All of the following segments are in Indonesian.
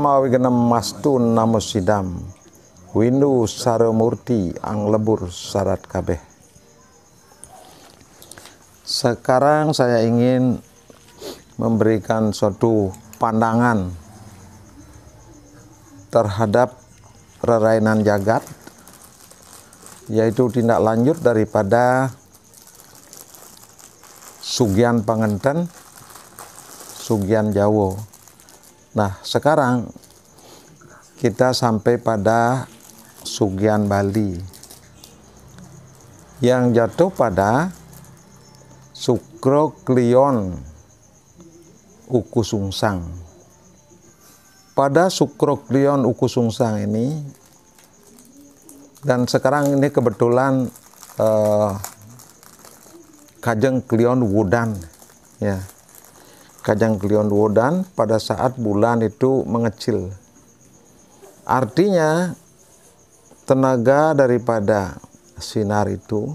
Rama wigenam mastu namusidam windu saremurti ang lebur syarat kabeh. Sekarang saya ingin memberikan suatu pandangan terhadap rerainan jagat, yaitu tindak lanjut daripada Sugian Pangenten, Sugian Jawa. Nah, sekarang kita sampai pada Sugian Bali yang jatuh pada Sukro Klion Uku Sungsang. Pada Sukro Klion Uku Sungsang ini, dan sekarang ini kebetulan Kajeng Klion Wudan, ya. Kajeng Klion Wudan pada saat bulan itu mengecil. Artinya tenaga daripada sinar itu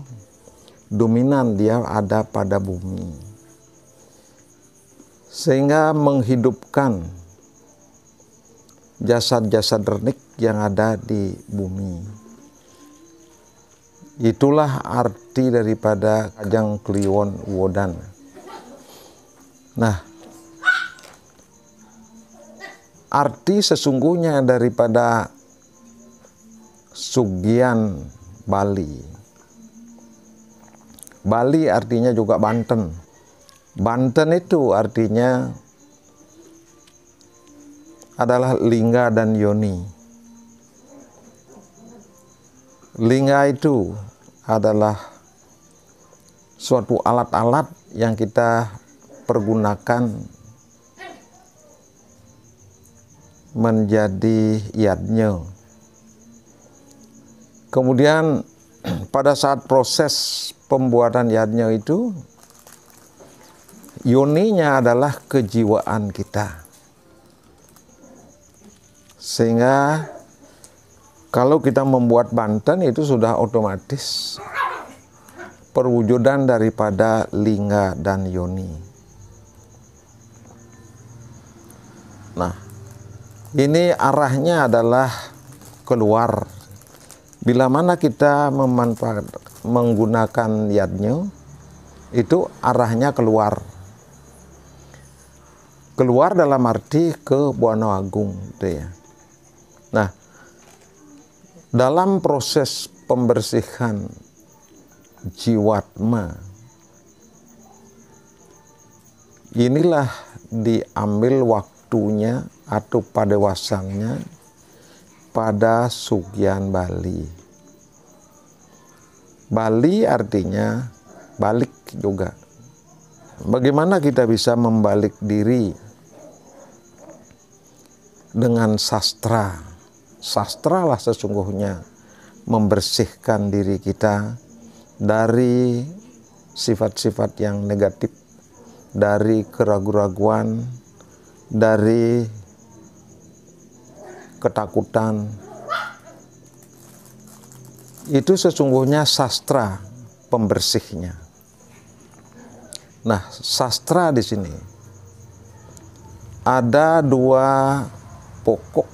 dominan, dia ada pada bumi, sehingga menghidupkan jasad-jasad renik yang ada di bumi. Itulah arti daripada Kajeng Klion Wudan. Nah, arti sesungguhnya daripada Sugian Bali. Bali artinya juga Banten. Banten itu artinya adalah lingga dan yoni. Lingga itu adalah suatu alat-alat yang kita pergunakan menjadi yadnya. Kemudian pada saat proses pembuatan yadnya itu, yoninya adalah kejiwaan kita. Sehingga kalau kita membuat Banten itu sudah otomatis perwujudan daripada lingga dan yoni. Nah, ini arahnya adalah keluar. Bila mana kita menggunakan yadnya, itu arahnya keluar. Keluar dalam arti ke Buana Agung, gitu ya. Nah, dalam proses pembersihan jiwatma, inilah diambil waktunya atau pada wasangnya pada Sugian Bali. Bali artinya balik juga. Bagaimana kita bisa membalik diri dengan sastra? Sastra lah sesungguhnya membersihkan diri kita dari sifat-sifat yang negatif, dari keraguan-raguan, dari ketakutan. Itu sesungguhnya sastra pembersihnya. Nah, sastra di sini ada dua pokok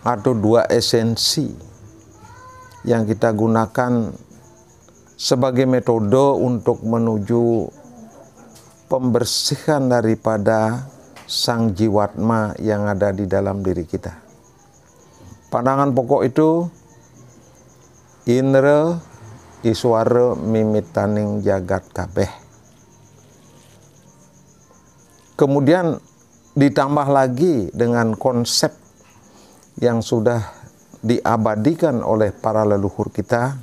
atau dua esensi yang kita gunakan sebagai metode untuk menuju pembersihan daripada sang jiwatma yang ada di dalam diri kita. Pandangan pokok itu indra iswara mimitaning jagat kabeh. Kemudian ditambah lagi dengan konsep yang sudah diabadikan oleh para leluhur kita,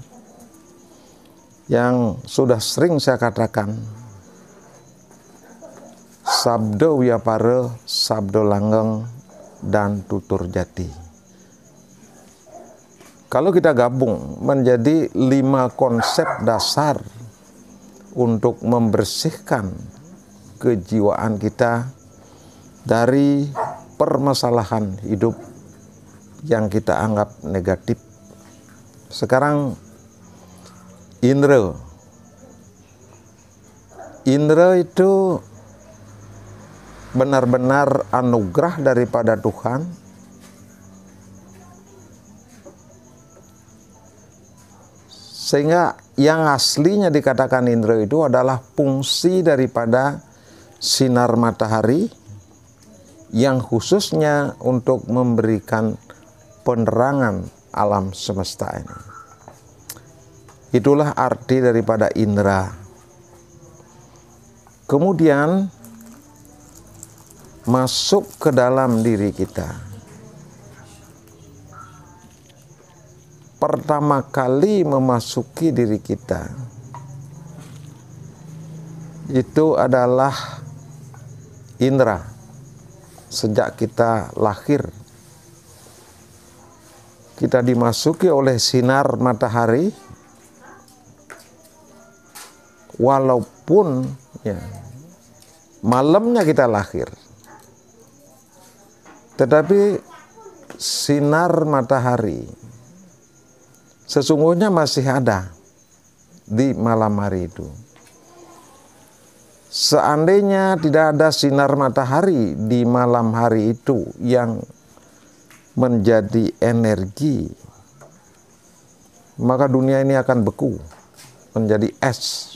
yang sudah sering saya katakan, sabdo wiyapara, sabdo langgeng, dan tutur jati. Kalau kita gabung menjadi 5 konsep dasar untuk membersihkan kejiwaan kita dari permasalahan hidup yang kita anggap negatif. Sekarang indra itu benar-benar anugerah daripada Tuhan, sehingga yang aslinya dikatakan indera itu adalah fungsi daripada sinar matahari yang khususnya untuk memberikan penerangan alam semesta ini. Itulah arti daripada indera. Kemudian masuk ke dalam diri kita. Pertama kali memasuki diri kita itu adalah indera. Sejak kita lahir, kita dimasuki oleh sinar matahari, walaupun ya, malamnya kita lahir, tetapi sinar matahari sesungguhnya masih ada di malam hari itu. Seandainya tidak ada sinar matahari di malam hari itu yang menjadi energi, maka dunia ini akan beku, menjadi es.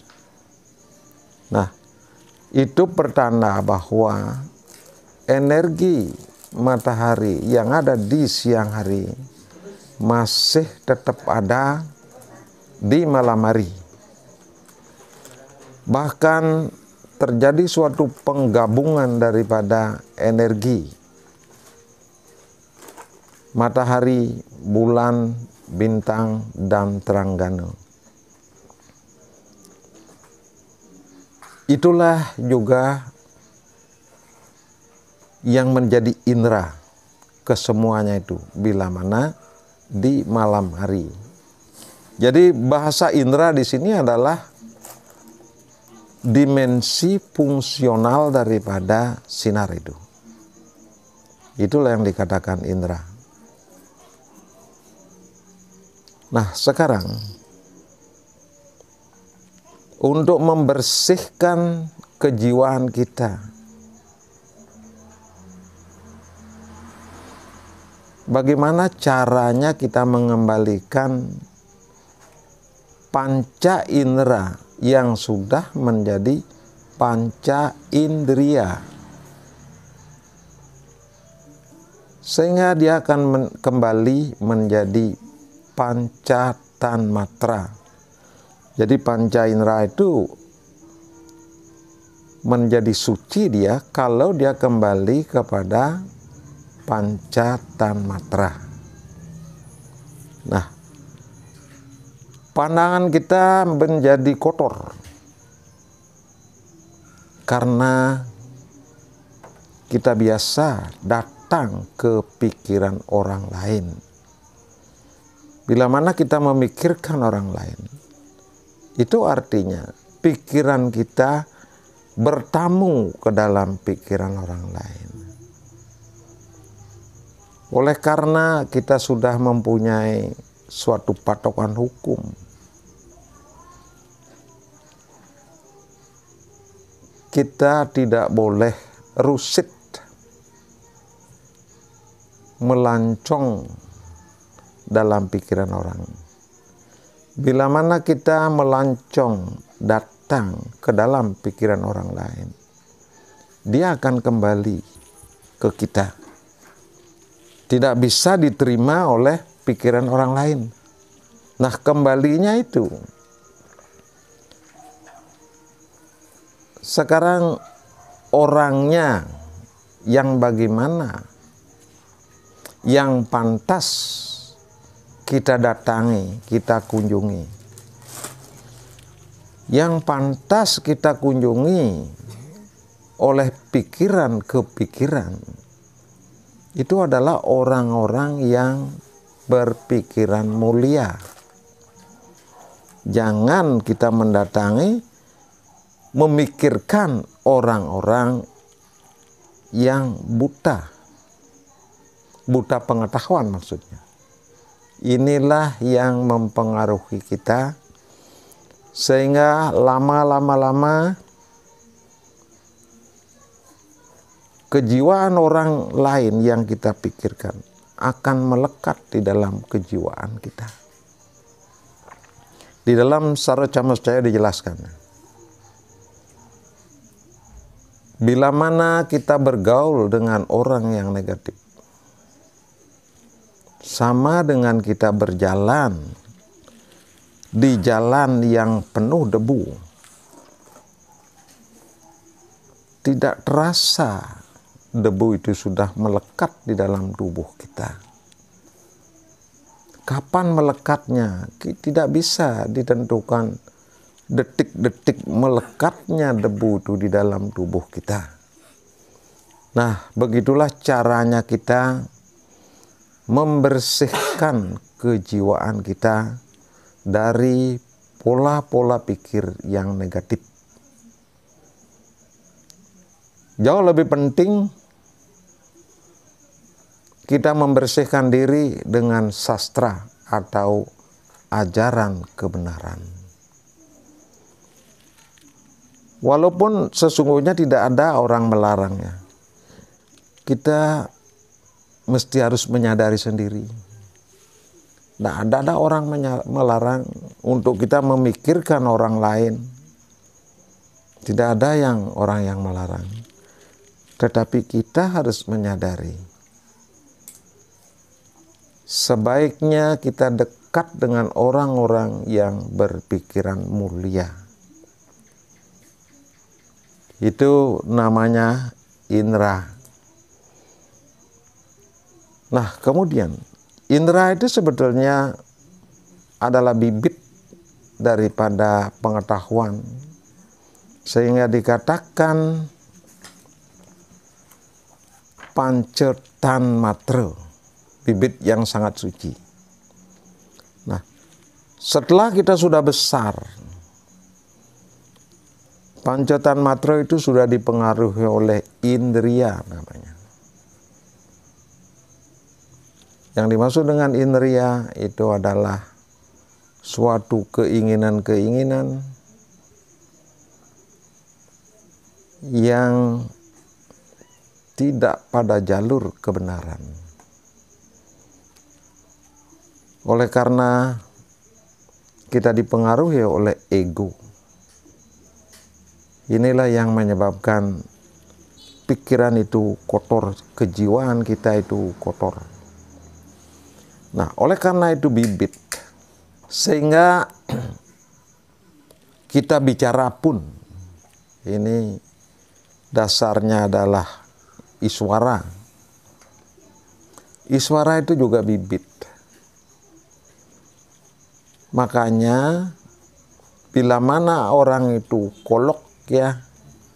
Nah, itu pertanda bahwa energi matahari yang ada di siang hari masih tetap ada di malam hari. Bahkan terjadi suatu penggabungan daripada energi matahari, bulan, bintang, dan teranggana. Itulah juga yang menjadi indera kesemuanya itu bila mana di malam hari. Jadi bahasa indera di sini adalah dimensi fungsional daripada sinar itu. Itulah yang dikatakan indera. Nah, sekarang untuk membersihkan kejiwaan kita, bagaimana caranya kita mengembalikan panca indera yang sudah menjadi panca indria, sehingga dia akan kembali menjadi panca tanmatra. Jadi panca indera itu menjadi suci dia kalau dia kembali kepada panca tanmatra. Nah, pandangan kita menjadi kotor karena kita biasa datang ke pikiran orang lain. Bila mana kita memikirkan orang lain, itu artinya pikiran kita bertamu ke dalam pikiran orang lain. Oleh karena kita sudah mempunyai suatu patokan hukum, kita tidak boleh rusit, melancong dalam pikiran orang. Bila mana kita melancong datang ke dalam pikiran orang lain, dia akan kembali ke kita. Tidak bisa diterima oleh pikiran orang lain. Nah, kembalinya itu sekarang orangnya yang bagaimana yang pantas kita datangi, kita kunjungi. Yang pantas kita kunjungi oleh pikiran ke pikiran itu adalah orang-orang yang berpikiran mulia. Jangan kita mendatangi, memikirkan orang-orang yang buta pengetahuan maksudnya. Inilah yang mempengaruhi kita, sehingga lama-lama kejiwaan orang lain yang kita pikirkan akan melekat di dalam kejiwaan kita. Di dalam Saroca Muscaya dijelaskan, bila mana kita bergaul dengan orang yang negatif, sama dengan kita berjalan di jalan yang penuh debu. Tidak terasa debu itu sudah melekat di dalam tubuh kita. Kapan melekatnya? Tidak bisa ditentukan detik-detik melekatnya debu itu di dalam tubuh kita. Nah, begitulah caranya kita membersihkan kejiwaan kita dari pola-pola pikir yang negatif. Jauh lebih penting kita membersihkan diri dengan sastra atau ajaran kebenaran. Walaupun sesungguhnya tidak ada orang melarangnya, kita mesti harus menyadari sendiri. Nah, ada orang melarang untuk kita memikirkan orang lain. Tidak ada orang yang melarang. Tetapi kita harus menyadari, sebaiknya kita dekat dengan orang-orang yang berpikiran mulia. Itu namanya indera. Nah, kemudian indera itu sebetulnya adalah bibit daripada pengetahuan, sehingga dikatakan pancetan matra, bibit yang sangat suci. Nah, setelah kita sudah besar, pancetan matra itu sudah dipengaruhi oleh indria namanya. Yang dimaksud dengan indria itu adalah suatu keinginan-keinginan yang tidak pada jalur kebenaran. Oleh karena kita dipengaruhi oleh ego, inilah yang menyebabkan pikiran itu kotor, kejiwaan kita itu kotor. Nah, oleh karena itu bibit, sehingga kita bicara pun, ini dasarnya adalah iswara. Iswara itu juga bibit. Makanya bila mana orang itu kolok ya,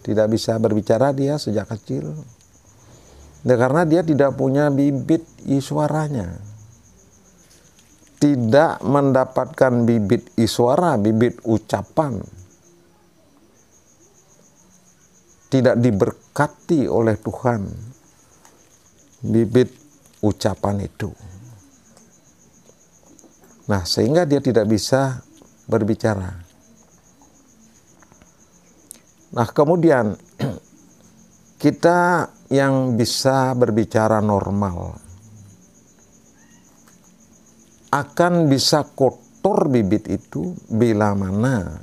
tidak bisa berbicara dia sejak kecil. Nah, karena dia tidak punya bibit iswaranya. Tidak mendapatkan bibit iswara, bibit ucapan. Tidak diberkati oleh Tuhan bibit ucapan itu. Nah, sehingga dia tidak bisa berbicara. Nah, kemudian kita yang bisa berbicara normal akan bisa kotor bibit itu bila mana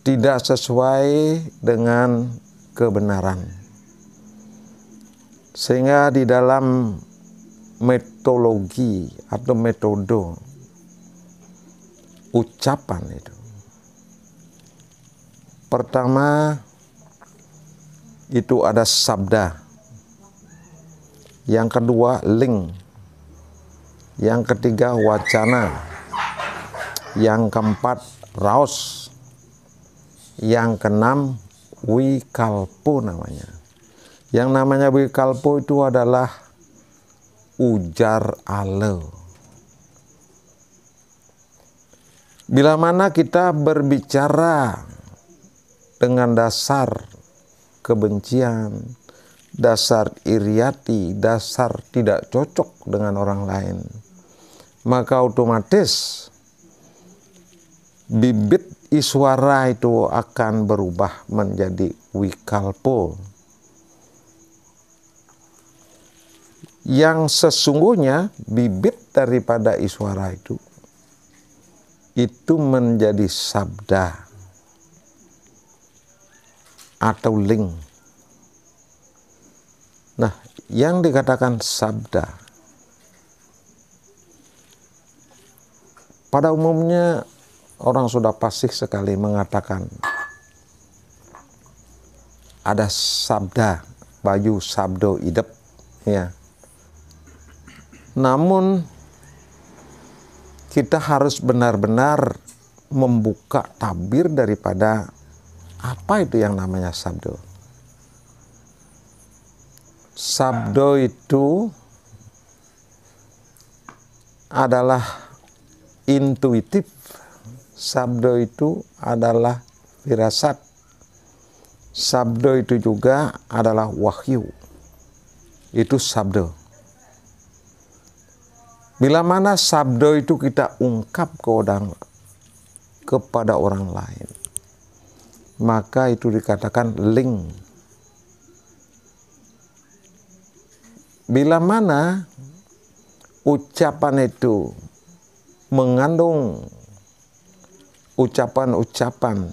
tidak sesuai dengan kebenaran. Sehingga di dalam metodologi atau metode ucapan itu, pertama itu ada sabda, yang kedua ling, yang ketiga wacana, yang keempat raos, yang keenam wikalpo namanya. Yang namanya wikalpo itu adalah ujar ale. Bila mana kita berbicara dengan dasar kebencian, dasar iriati, dasar tidak cocok dengan orang lain, maka otomatis bibit iswara itu akan berubah menjadi wikalpo. Yang sesungguhnya bibit daripada iswara itu menjadi sabda atau ling. Nah, yang dikatakan sabda pada umumnya orang sudah fasih sekali mengatakan ada sabda, baju sabdo idep, ya. Namun kita harus benar-benar membuka tabir daripada apa itu yang namanya sabdo. Sabdo itu adalah intuitif. Sabdo itu adalah firasat. Sabdo itu juga adalah wahyu. Itu sabdo. Bila mana sabdo itu kita ungkap kepada orang lain, maka itu dikatakan ling. Bila mana ucapan itu mengandung ucapan-ucapan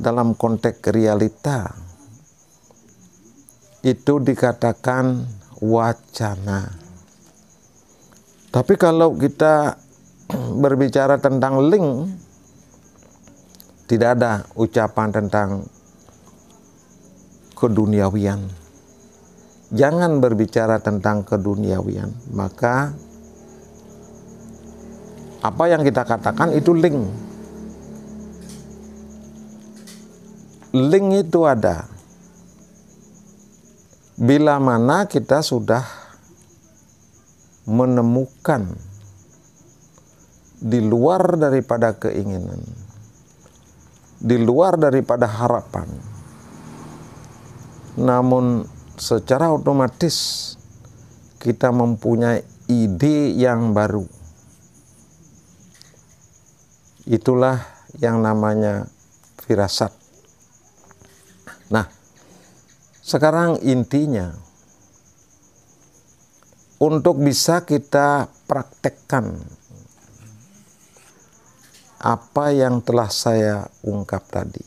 dalam konteks realita, itu dikatakan wacana. Tapi kalau kita berbicara tentang ling, tidak ada ucapan tentang keduniawian. Jangan berbicara tentang keduniawian, maka apa yang kita katakan itu ling. Ling itu ada bila mana kita sudah menemukan di luar daripada keinginan, di luar daripada harapan, namun secara otomatis kita mempunyai ide yang baru. Itulah yang namanya firasat. Nah, sekarang intinya untuk bisa kita praktekkan apa yang telah saya ungkap tadi,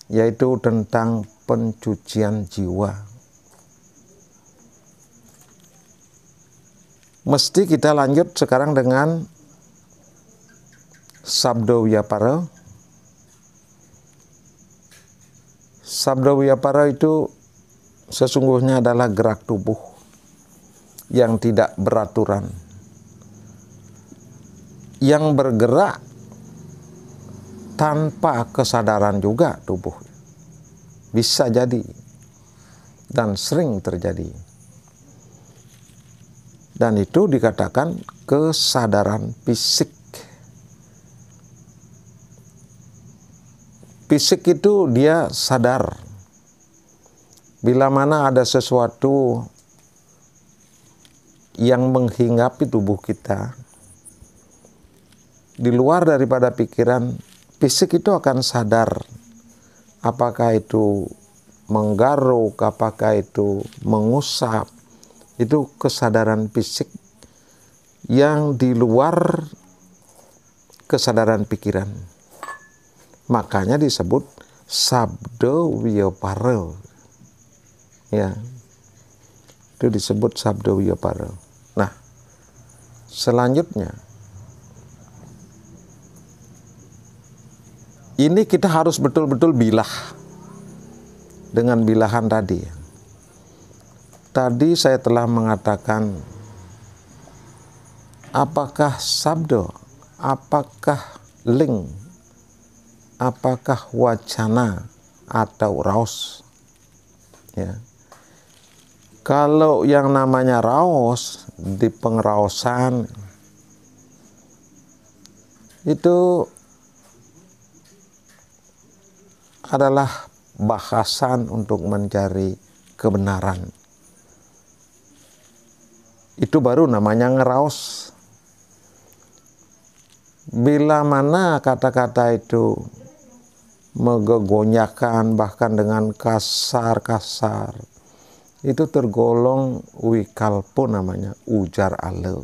yaitu tentang pencucian jiwa. Mesti kita lanjut sekarang dengan sabdo vyapara. Sabdo vyapara itu sesungguhnya adalah gerak tubuh yang tidak beraturan, yang bergerak tanpa kesadaran juga tubuh. Bisa jadi dan sering terjadi. Dan itu dikatakan kesadaran fisik. Fisik itu dia sadar bila mana ada sesuatu yang menghinggapi tubuh kita di luar daripada pikiran. Fisik itu akan sadar apakah itu menggaruk, apakah itu mengusap. Itu kesadaran fisik yang di luar kesadaran pikiran. Makanya disebut sabdo vyapara. Ya, itu disebut sabdo vyapara. Nah, selanjutnya ini kita harus betul-betul bilah dengan bilahan tadi. Tadi saya telah mengatakan apakah sabdo, apakah ling, apakah wacana atau raos. Ya. Kalau yang namanya raos di pengraosan itu adalah bahasan untuk mencari kebenaran. Itu baru namanya ngeraos. Bila mana kata-kata itu menggonyakan bahkan dengan kasar-kasar, itu tergolong wikalpo namanya, ujar ale.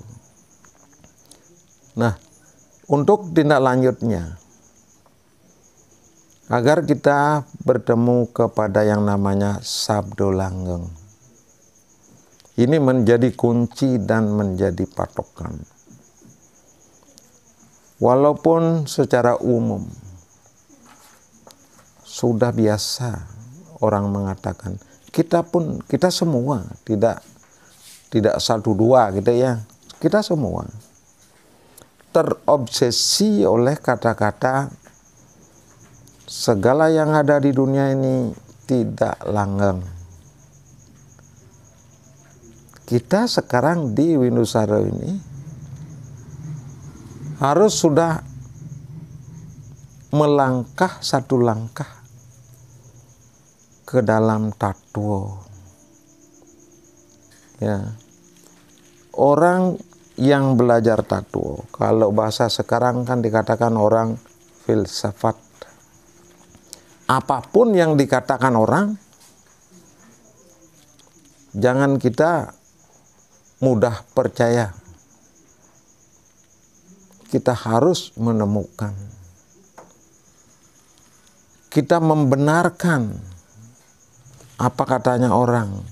Nah, untuk tindak lanjutnya, agar kita bertemu kepada yang namanya sabdo langgeng, ini menjadi kunci dan menjadi patokan. Walaupun secara umum sudah biasa orang mengatakan, kita semua tidak satu dua gitu ya, kita semua terobsesi oleh kata-kata segala yang ada di dunia ini tidak langgeng. Kita sekarang di Winusaro ini harus sudah melangkah satu langkah ke dalam tattwa. Ya. Orang yang belajar tattwa, kalau bahasa sekarang kan dikatakan orang filsafat. Apapun yang dikatakan orang, jangan kita mudah percaya. Kita harus menemukan. Kita membenarkan apa katanya orang.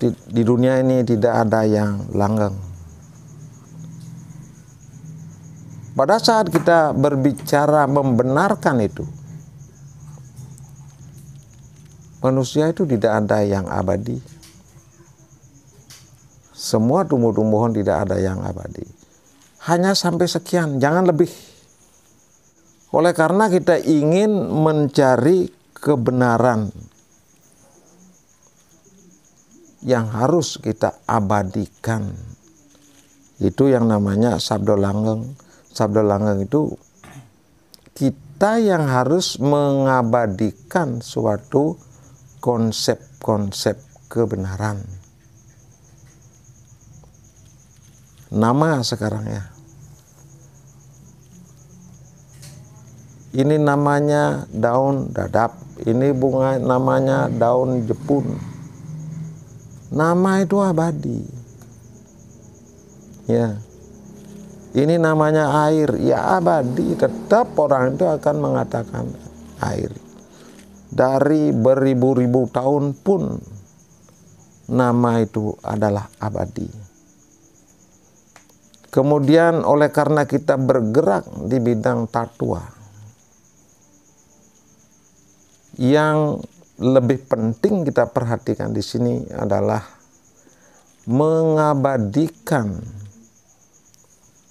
Di dunia ini tidak ada yang langgeng. Pada saat kita berbicara membenarkan itu, manusia itu tidak ada yang abadi. Semua tumbuh-tumbuhan tidak ada yang abadi. Hanya sampai sekian, jangan lebih. Oleh karena kita ingin mencari kebenaran yang harus kita abadikan, itu yang namanya sabdo langgeng. Sabdo langgeng itu kita yang harus mengabadikan suatu konsep-konsep kebenaran. Nama sekarang ya, ini namanya daun dadap, ini bunga namanya daun jepun. Nama itu abadi. Ya. Ini namanya air, ya abadi, tetap orang itu akan mengatakan air. Dari beribu-ribu tahun pun nama itu adalah abadi. Kemudian oleh karena kita bergerak di bidang tattwa, yang lebih penting kita perhatikan di sini adalah mengabadikan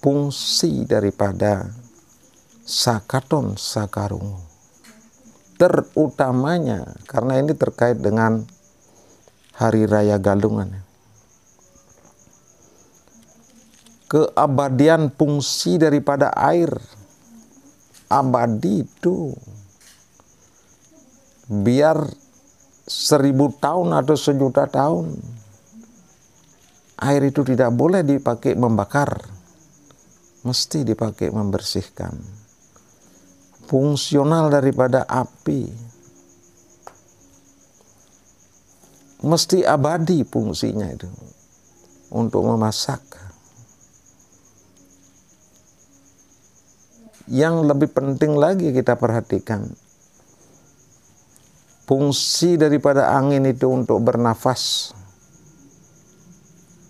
fungsi daripada sakaton sakarungu. Terutamanya karena ini terkait dengan Hari Raya Galungan. Keabadian fungsi daripada air. Abadi itu biar 1000 tahun atau 1.000.000 tahun, air itu tidak boleh dipakai membakar, mesti dipakai membersihkan. Fungsional daripada api, mesti abadi fungsinya itu untuk memasak. Yang lebih penting lagi kita perhatikan, fungsi daripada angin itu untuk bernafas.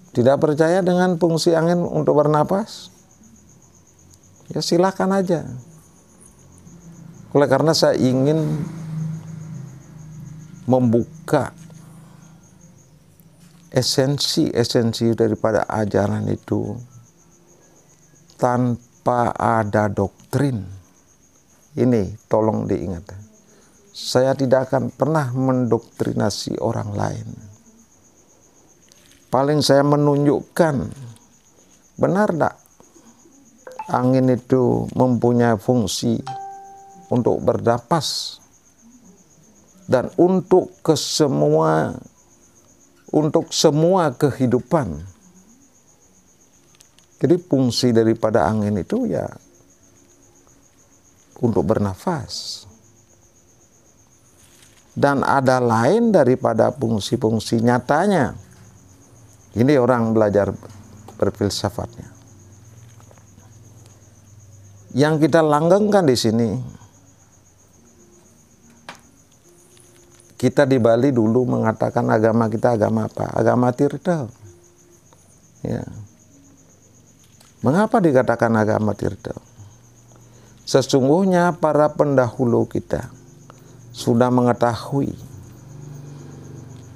Tidak percaya dengan fungsi angin untuk bernafas? Ya silakan aja. Oleh karena saya ingin membuka esensi daripada ajaran itu tanpa ada doktrin. Ini tolong diingat. Saya tidak akan pernah mendoktrinasi orang lain. Paling saya menunjukkan, benar tak angin itu mempunyai fungsi untuk bernapas dan untuk semua kehidupan. Jadi fungsi daripada angin itu ya untuk bernafas. Dan ada lain daripada fungsi-fungsi nyatanya. Ini orang belajar berfilsafatnya. Yang kita langgengkan di sini, kita di Bali dulu mengatakan agama kita agama apa? Agama Tirta. Ya. Mengapa dikatakan agama Tirta? Sesungguhnya para pendahulu kita sudah mengetahui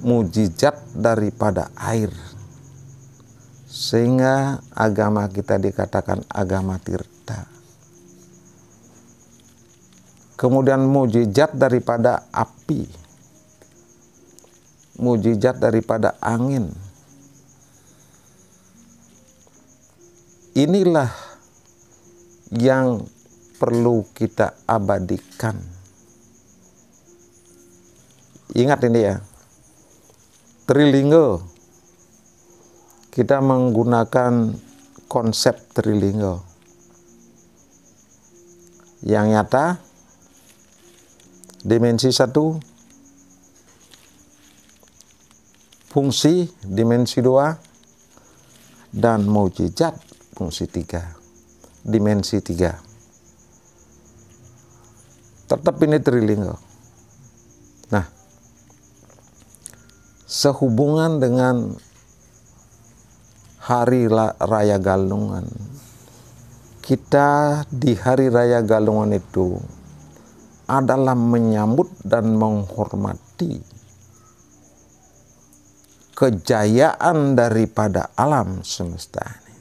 mujizat daripada air, sehingga agama kita dikatakan agama Tirta. Kemudian mujizat daripada api, mujizat daripada angin. Inilah yang perlu kita abadikan. Ingat ini ya, Trilingga. Kita menggunakan konsep Trilingga. Yang nyata, dimensi 1, fungsi dimensi 2, dan mujizat fungsi 3, dimensi 3. Tetap ini Trilingga. Nah, sehubungan dengan Hari Raya Galungan, kita di Hari Raya Galungan itu adalah menyambut dan menghormati kejayaan daripada alam semesta ini.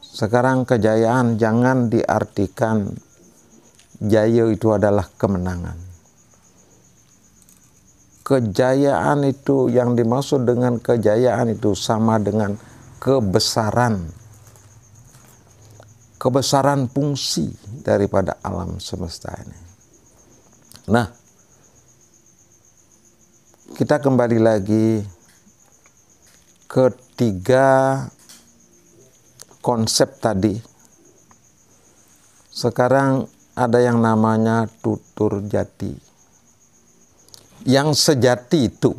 Sekarang kejayaan jangan diartikan jaya itu adalah kemenangan. Kejayaan itu, yang dimaksud dengan kejayaan itu sama dengan kebesaran. Kebesaran fungsi daripada alam semesta ini. Nah, kita kembali lagi ke 3 konsep tadi. Sekarang ada yang namanya tutur jati. Yang sejati itu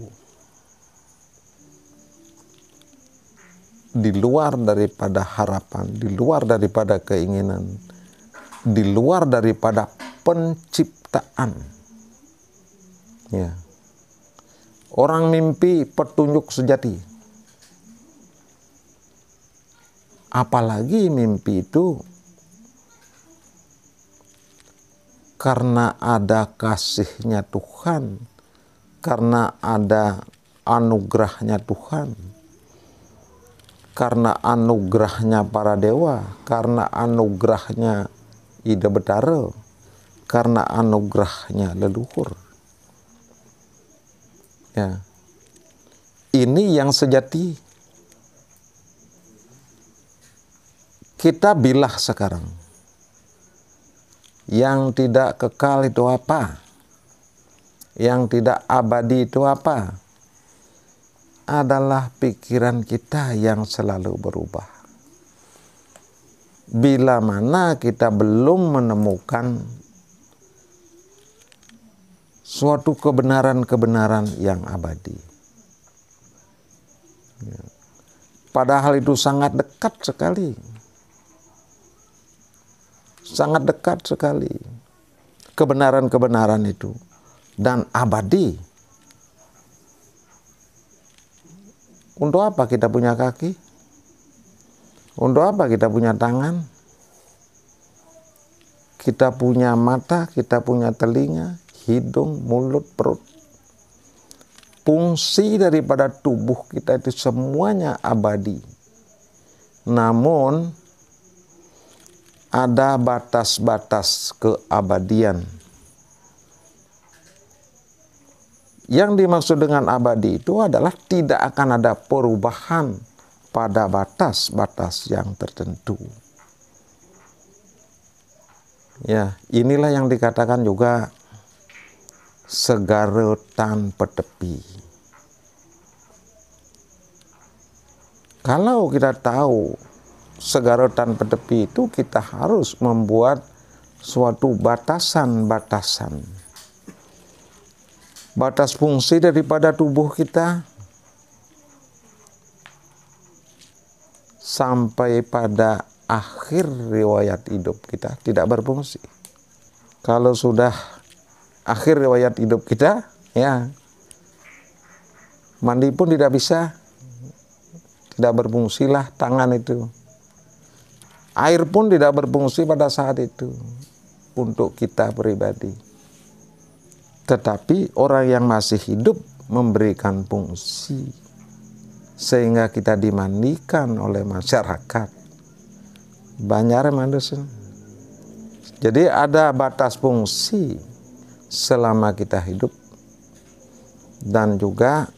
di luar daripada harapan, di luar daripada keinginan, di luar daripada penciptaan. Ya. Orang mimpi petunjuk sejati. Apalagi mimpi itu karena ada kasihnya Tuhan, karena ada anugerahnya Tuhan, karena anugerahnya para dewa, karena anugerahnya Ida Betara, karena anugerahnya leluhur. Ya. Ini yang sejati. Kita bilah sekarang. Yang tidak kekal itu apa? Yang tidak abadi itu apa? Adalah pikiran kita yang selalu berubah. Bila mana kita belum menemukan suatu kebenaran-kebenaran yang abadi. Padahal itu sangat dekat sekali. Sangat dekat sekali. Kebenaran-kebenaran itu. Dan abadi. Untuk apa kita punya kaki? Untuk apa kita punya tangan? Kita punya mata, kita punya telinga, hidung, mulut, perut. Fungsi daripada tubuh kita itu semuanya abadi. Namun ada batas-batas keabadian. Yang dimaksud dengan abadi itu adalah tidak akan ada perubahan pada batas-batas yang tertentu. Ya, inilah yang dikatakan juga segara tanpa tepi. Kalau kita tahu segara tanpa tepi itu, kita harus membuat suatu batasan-batasan. Batas fungsi daripada tubuh kita sampai pada akhir riwayat hidup kita tidak berfungsi. Kalau sudah akhir riwayat hidup kita, ya mandi pun tidak bisa, tidak berfungsilah tangan itu. Air pun tidak berfungsi pada saat itu untuk kita pribadi. Tetapi orang yang masih hidup memberikan fungsi sehingga kita dimandikan oleh masyarakat. Banyak manusia. Jadi ada batas fungsi selama kita hidup, dan juga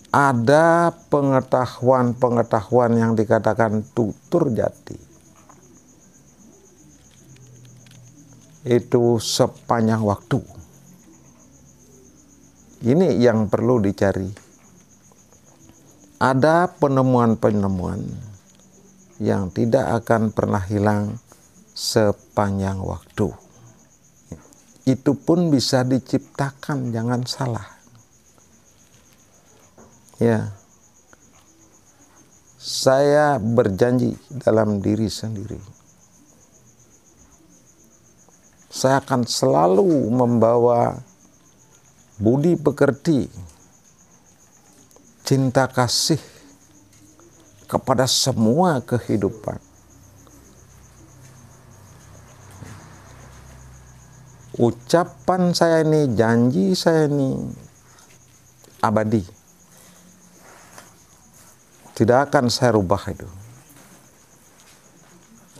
ada pengetahuan-pengetahuan yang dikatakan tutur jati. Itu sepanjang waktu. Ini yang perlu dicari. Ada penemuan-penemuan yang tidak akan pernah hilang sepanjang waktu. Itu pun bisa diciptakan, jangan salah. Ya, saya berjanji dalam diri sendiri, saya akan selalu membawa budi pekerti, cinta kasih kepada semua kehidupan. Ucapan saya ini, janji saya ini abadi. Tidak akan saya rubah itu.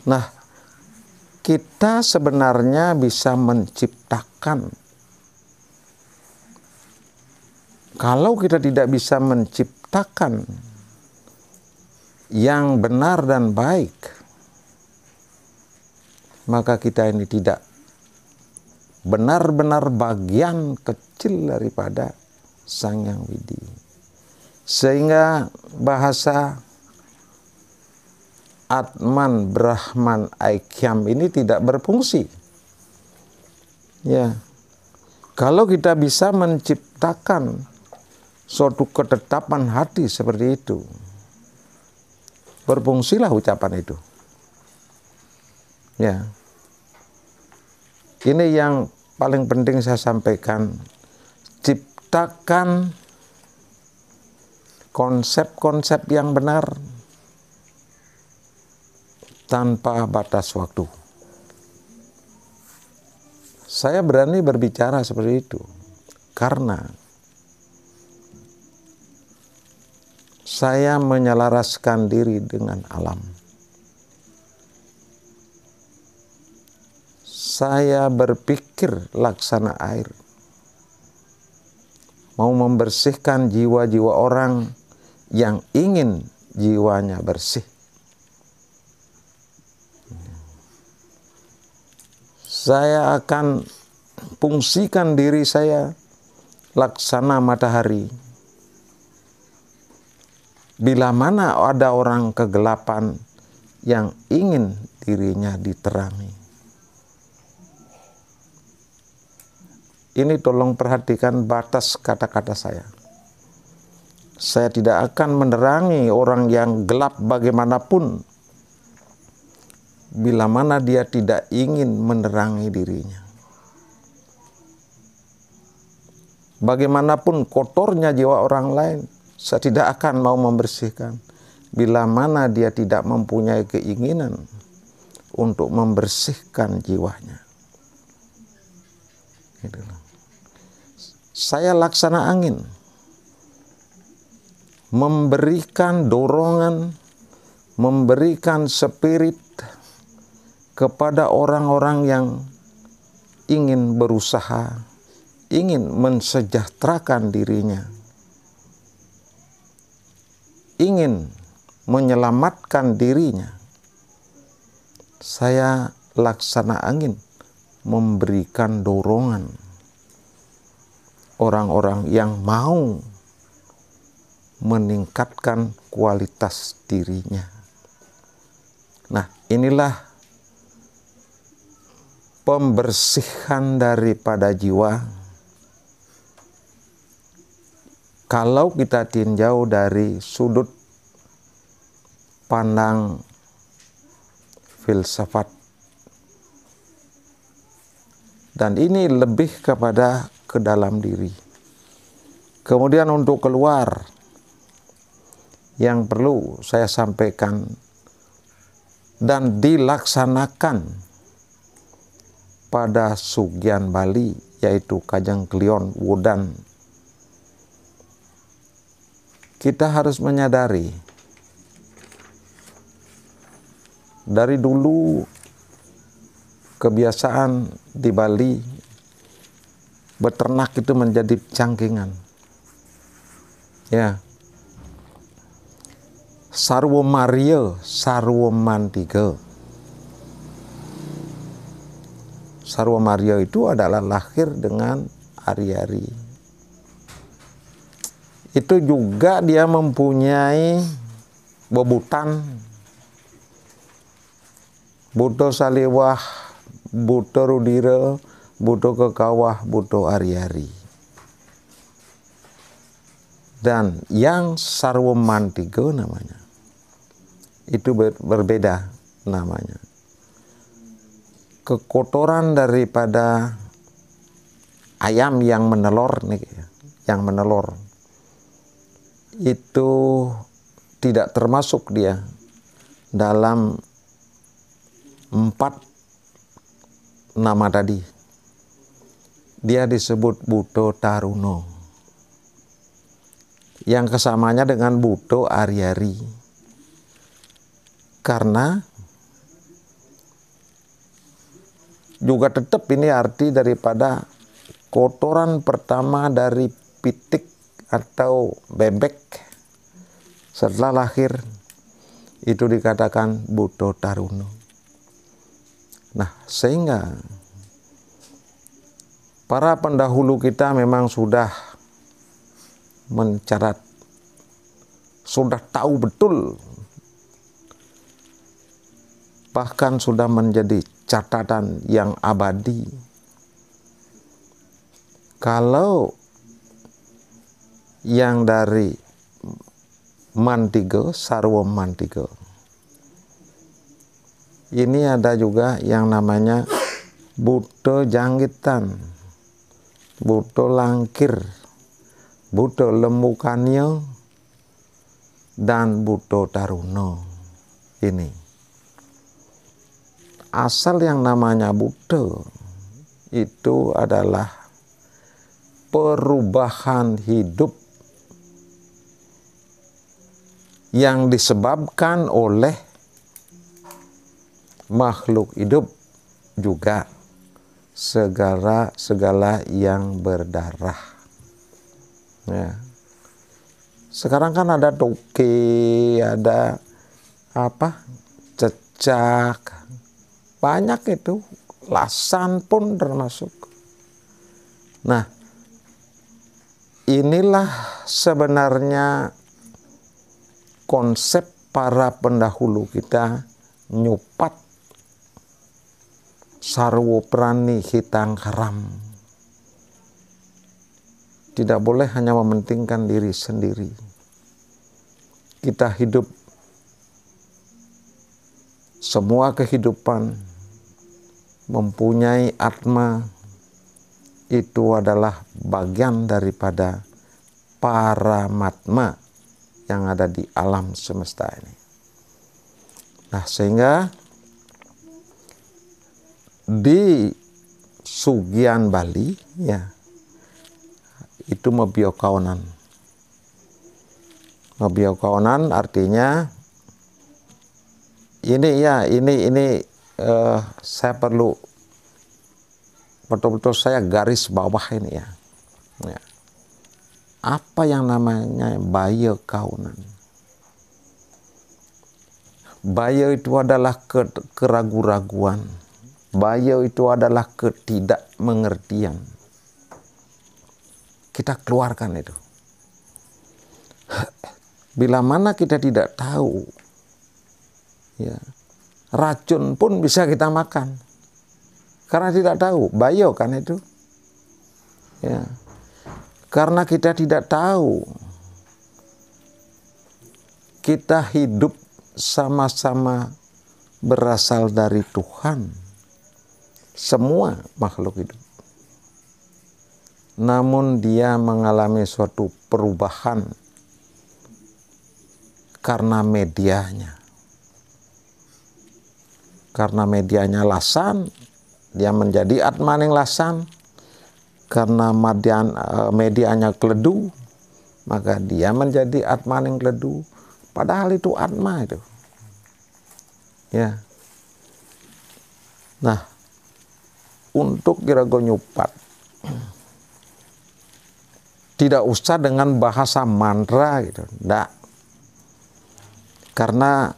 Nah, kita sebenarnya bisa menciptakan. Kalau kita tidak bisa menciptakan yang benar dan baik, maka kita ini tidak benar-benar bagian kecil daripada Sang Hyang Widi. Sehingga bahasa Atman Brahman Aikyam ini tidak berfungsi. Ya, kalau kita bisa menciptakan suatu ketetapan hati seperti itu, berfungsilah ucapan itu. Ya, ini yang paling penting saya sampaikan. Ciptakan konsep-konsep yang benar tanpa batas waktu. Saya berani berbicara seperti itu karena saya menyelaraskan diri dengan alam. Saya berpikir laksana air, mau membersihkan jiwa-jiwa orang yang ingin jiwanya bersih. Saya akan fungsikan diri saya laksana matahari. Bila mana ada orang kegelapan yang ingin dirinya diterangi. Ini tolong perhatikan batas kata-kata saya. Saya tidak akan menerangi orang yang gelap bagaimanapun bila mana dia tidak ingin menerangi dirinya. Bagaimanapun kotornya jiwa orang lain, saya tidak akan mau membersihkan bila mana dia tidak mempunyai keinginan untuk membersihkan jiwanya. Saya laksana angin, memberikan dorongan, memberikan spirit kepada orang-orang yang ingin berusaha, ingin mensejahterakan dirinya, ingin menyelamatkan dirinya. Saya laksana angin, memberikan dorongan orang-orang yang mau meningkatkan kualitas dirinya. Nah, inilah pembersihan daripada jiwa. Kalau kita tinjau dari sudut pandang filsafat, dan ini lebih kepada ke dalam diri. Kemudian untuk keluar, yang perlu saya sampaikan dan dilaksanakan pada Sugian Bali, yaitu Kajang Klion Wudan. Kita harus menyadari, dari dulu kebiasaan di Bali beternak itu menjadi cangkingan. Ya. Sarwo Maria, Sarwo Mantiga. Sarwo Maria itu adalah lahir dengan ari-ari. Itu juga dia mempunyai bebutan, buto salewah, buto rudira, buto kekawah, buto ari-ari. Dan yang Sarwo Mantiga namanya, itu berbeda namanya. Kekotoran daripada ayam yang menelor nih, yang menelor itu tidak termasuk dia dalam 4 nama tadi. Dia disebut Buto Taruno, yang kesamanya dengan Buto Ari-ari, karena juga tetap ini arti daripada kotoran pertama dari pitik atau bebek setelah lahir, itu dikatakan Buto Taruno. Nah, sehingga para pendahulu kita memang sudah mencatat, sudah tahu betul, bahkan sudah menjadi catatan yang abadi. Kalau yang dari Mantiga, Sarwo Mantiga, ini ada juga yang namanya Buto Janggitan, Buto Langkir, Buto Lembukanyo, dan Buto Taruno. Ini asal yang namanya Buto itu adalah perubahan hidup yang disebabkan oleh makhluk hidup, juga segala yang berdarah. Ya. Sekarang kan ada toke, ada cecak, banyak itu, lasan pun termasuk. Nah, inilah sebenarnya konsep para pendahulu kita nyupat sarwo prani hitang karam. Tidak boleh hanya mementingkan diri sendiri. Kita hidup, semua kehidupan mempunyai atma, itu adalah bagian daripada paramatma yang ada di alam semesta ini. Nah, sehingga di Sugian Bali, ya, itu mebio kaunan. Mebio kaunan artinya ini saya perlu betul-betul saya garis bawah ini ya. Ya. Apa yang namanya baya kaunan? Baya itu adalah keraguan-raguan. Baya itu adalah ketidakmengertian. Kita keluarkan itu. Bila mana kita tidak tahu, ya, racun pun bisa kita makan. Karena tidak tahu, bayo kan itu. Ya. Karena kita tidak tahu, kita hidup sama-sama berasal dari Tuhan. Semua makhluk hidup. Namun dia mengalami suatu perubahan karena medianya. Karena medianya lasan, dia menjadi atmaning lasan. Karena medianya kledu, maka dia menjadi atmaning kledu. Padahal itu atma itu. Ya. Nah, untuk kirago nyupat, tidak usah dengan bahasa mantra gitu, enggak. Karena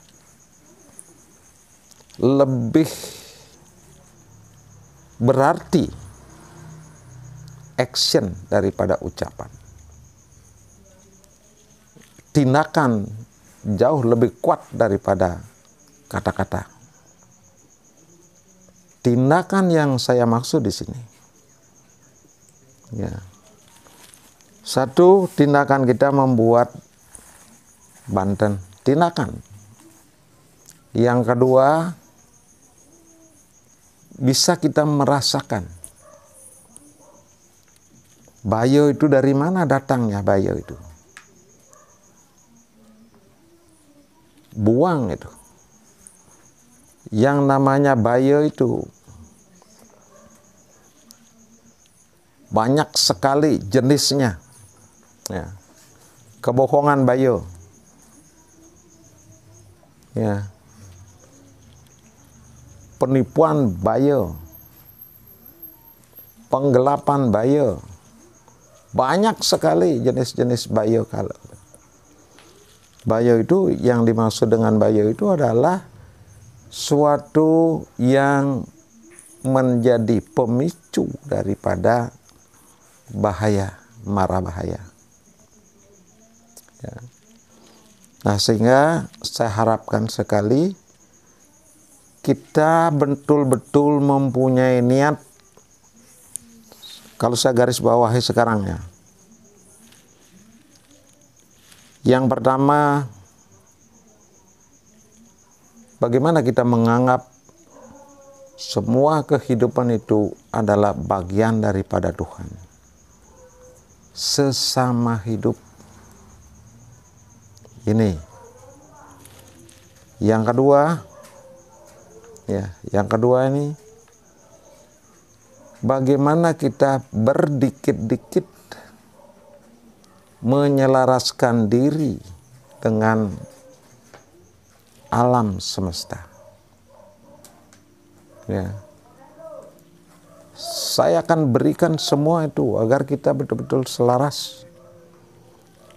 lebih berarti action daripada ucapan. Tindakan jauh lebih kuat daripada kata-kata. Tindakan yang saya maksud di sini, ya, satu, tindakan kita membuat Banten, tindakan. Yang kedua, bisa kita merasakan bayo itu dari mana datangnya bayo itu. Buang itu. Yang namanya bayo itu banyak sekali jenisnya. Ya. Kebohongan bayo. Ya. Penipuan bayo. Penggelapan bayo. Banyak sekali jenis-jenis bayo. Kalau bayo itu, yang dimaksud dengan bayo itu adalah suatu yang menjadi pemicu daripada bahaya, mara bahaya. Ya. Nah, sehingga saya harapkan sekali kita betul-betul mempunyai niat. Kalau saya garis bawahi sekarang ya. Yang pertama, bagaimana kita menganggap semua kehidupan itu adalah bagian daripada Tuhan. Sesama hidup. Ini. Yang kedua, ini bagaimana kita berdikit-dikit menyelaraskan diri dengan alam semesta. Ya. Saya akan berikan semua itu agar kita betul-betul selaras.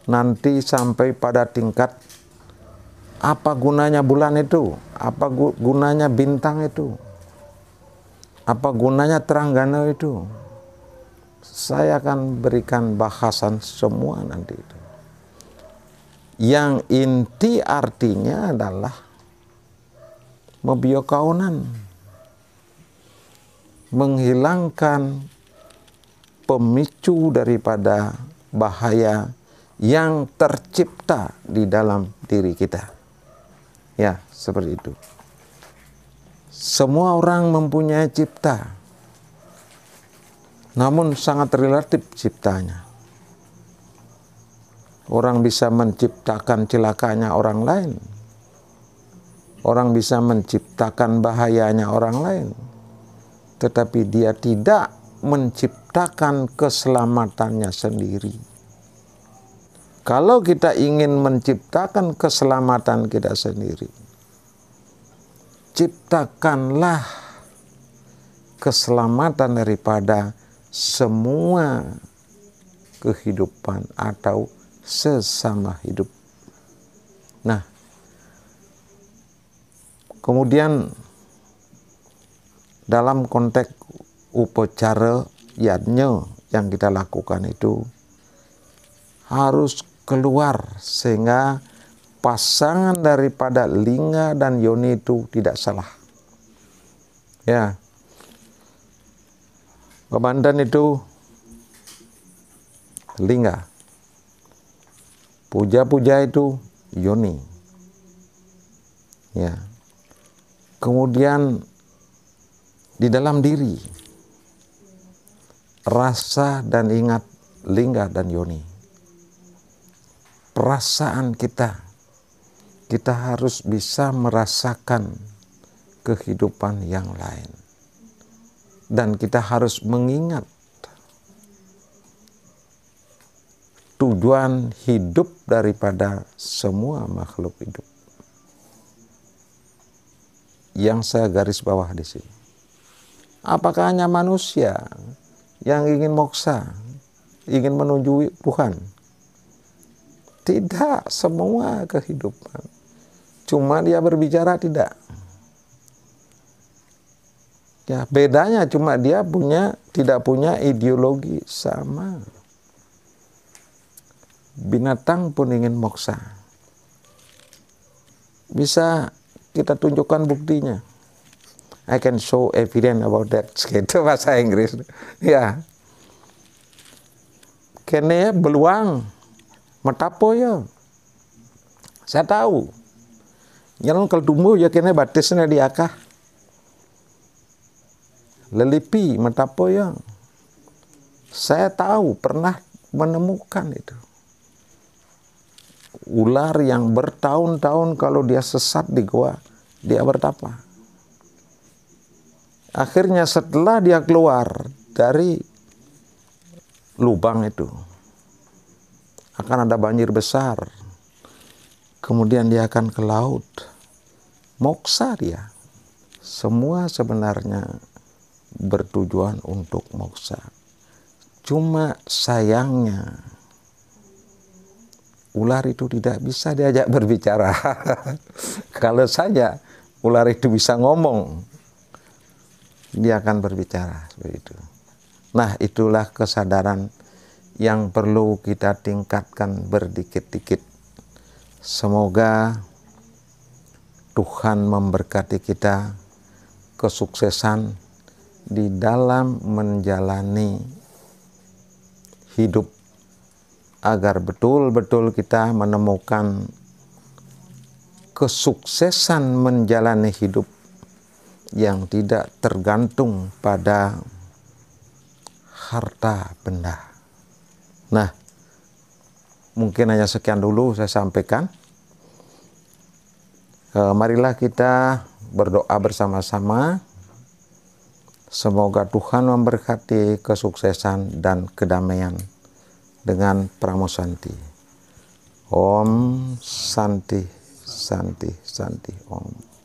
Nanti sampai pada tingkat apa gunanya bulan itu? Apa gunanya bintang itu? Apa gunanya teranggana itu? Saya akan berikan bahasan semua nanti itu. Yang inti artinya adalah mebiokaunan, menghilangkan pemicu daripada bahaya yang tercipta di dalam diri kita. Ya, seperti itu. Semua orang mempunyai cipta, namun sangat relatif ciptanya. Orang bisa menciptakan celakanya orang lain. Orang bisa menciptakan bahayanya orang lain. Tetapi dia tidak menciptakan keselamatannya sendiri. Kalau kita ingin menciptakan keselamatan kita sendiri, ciptakanlah keselamatan daripada semua kehidupan atau sesama hidup. Nah, kemudian dalam konteks upacara yajna yang kita lakukan itu harus keluar sehingga pasangan daripada lingga dan yoni itu tidak salah. Ya. Komandan itu Lingga. Puja-puja itu Yoni. Ya. Kemudian di dalam diri rasa dan ingat Lingga dan Yoni. Perasaan kita harus bisa merasakan kehidupan yang lain. Dan kita harus mengingat tujuan hidup daripada semua makhluk hidup. Yang saya garis bawah di sini. Apakah hanya manusia yang ingin moksa, ingin menuju Tuhan? Tidak, semua kehidupan. Cuma dia berbicara tidak. Ya, bedanya cuma dia tidak punya ideologi sama. Binatang pun ingin moksa. Bisa kita tunjukkan buktinya. I can show evidence about that. Gitu bahasa Inggris. Ya. Kene beluang, metapo ya. Saya tahu. Yang kalau tumbuh ya kene batisnya di akah. Lelipi, metapo ya. Saya tahu, pernah menemukan itu. Ular yang bertahun-tahun kalau dia sesat di gua, dia bertapa. Akhirnya setelah dia keluar dari lubang itu, akan ada banjir besar. Kemudian dia akan ke laut. Moksa dia. Semua sebenarnya bertujuan untuk moksa. Cuma sayangnya ular itu tidak bisa diajak berbicara. Kalau saja ular itu bisa ngomong, dia akan berbicara seperti itu. Nah, itulah kesadaran yang perlu kita tingkatkan berdikit-dikit. Semoga Tuhan memberkati kita kesuksesan di dalam menjalani hidup, agar betul-betul kita menemukan kesuksesan menjalani hidup yang tidak tergantung pada harta benda. Nah, mungkin hanya sekian dulu saya sampaikan. Marilah kita berdoa bersama-sama. Semoga Tuhan memberkati kesuksesan dan kedamaian dengan Pramosanti. Om Santi, Santi, Santi, Om.